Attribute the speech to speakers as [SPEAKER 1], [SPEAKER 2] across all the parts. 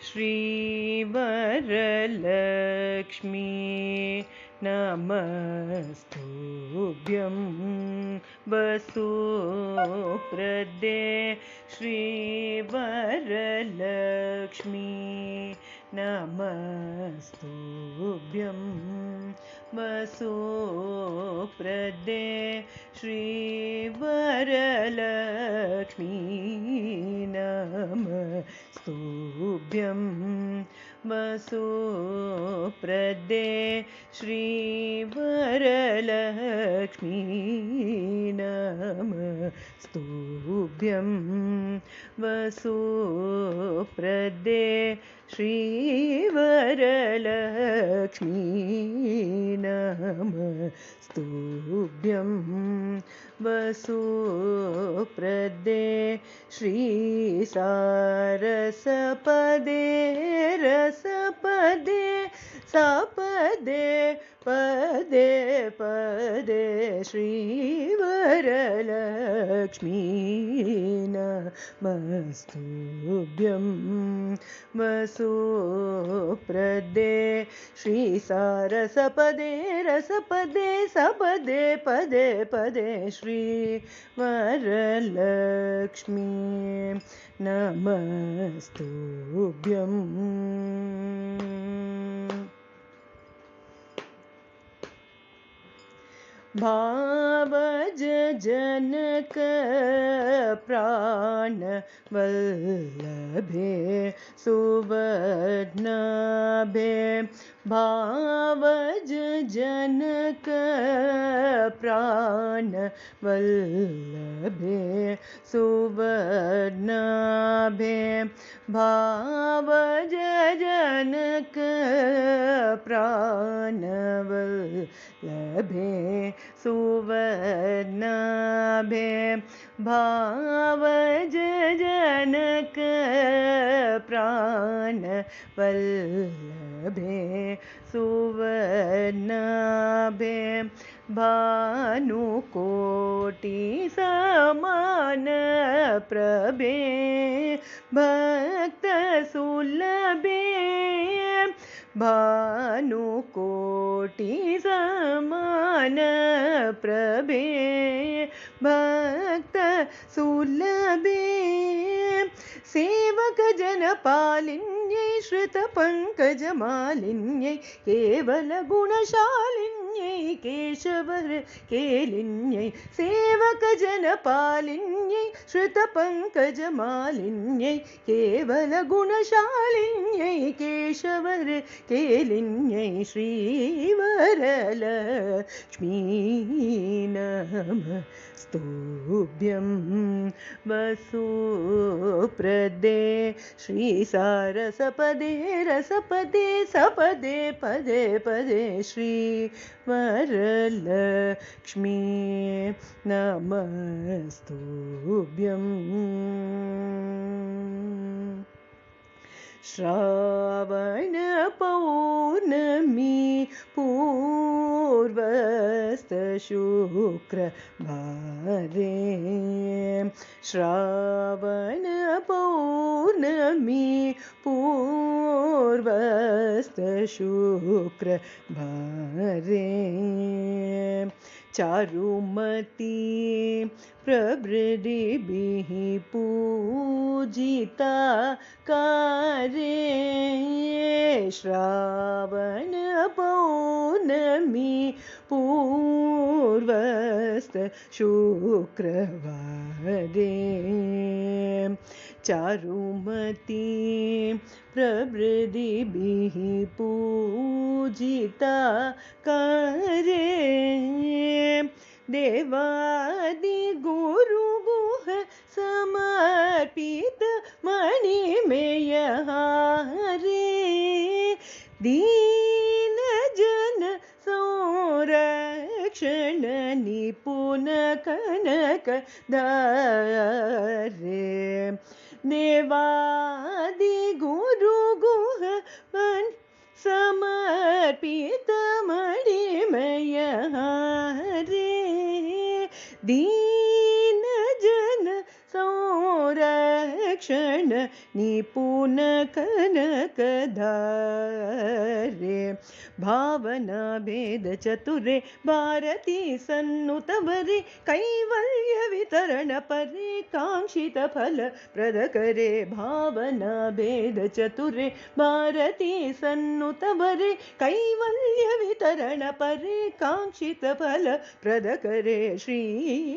[SPEAKER 1] श्रीवरलक्ष्मी नमस्तुभ्यं वसुप्रदे श्रीवरलक्ष्मी नमस्तुभ्यं वसुप्रदे श्रीवरलक्ष्मी नमस्तुभ्यं वसुप्रदे श्रीवरलक्ष्मी नमस्तुभ्यं वसुप्रदे श्रीवरलक्ष्मी नमस्तुभ्यं वसुप्रदे श्रीसारसपदे रसपदे सपदे पदे पदे श्रीवरलक्ष्मी नमस्तुभ्यं वसुप्रदे श्रीसारसपदे रसपदे सपदे पदे पदे श्रीवरलक्ष्मी नमस्तुभ्यम्। भावज जनक प्राण वल्लभे सुवर्णाभे भावज जनक प्राण वल्लभे सुवर्णाभे भावज जनक प्राण वल्लभे सुवर्णाभे भावज जनक प्राण वल्लभे सुवर्णाभे भानुकोटि समान प्रभे भक्त सुलभे भानुकोटि समान प्रभे भक्त सुलभे सेवक जनपालिन्यै श्रुत पंकज मालिन्यै केवल गुणशालिन्यै केशवर केलिन्यै सेवक जनपालिन्यै श्रुत पंकज मालिन्यै केवल गुणशालिन्यै केशवर केलिन्यै श्रीवरलक्ष्मी नमस्तुभ्यं वसुप्रदे श्रीसारसपदे रसपदे सपदे पदे पदे श्रीवरलक्ष्मी नमस्तुभ्यम्। श्रावण पौर्णमी पूर्वस्त शुक्रवारे श्रावण पौर्णमी पूर्वस्त शुक्रवारे चारुमती प्रभृतिभिः पूजिता कारे श्रावण पौर्णमी पूर्वस्त शुक्रवारे चारुमती प्रभृतिभिः पूजिता कारे देवादि गुरु गुह समर्पित मणिमेय हारे दीन जन संरक्षण निपुण कनक धारे देवादि गुरु गुह समर्पित मणिमय हारे दीन जन संरक्षण निपुण कनकधारे भावना भेद चतुरे भारती सन्नुत बरे कैवल्य वितरण परे कांक्षित फल प्रद करे भावना भेद चतुरे भारती सन्नुत बरे कैवल्य वितरण परे कांक्षित फल प्रद करे श्री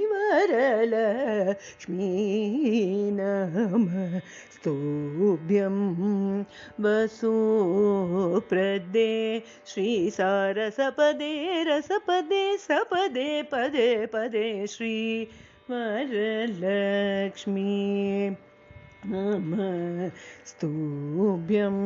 [SPEAKER 1] वरलक्ष्मी नमः स्तुभ्यं वसुप्रदे श्री सारसपदे रसपदे सपदे पदे पदे श्री वरलक्ष्मी नमः स्तुभ्यम्।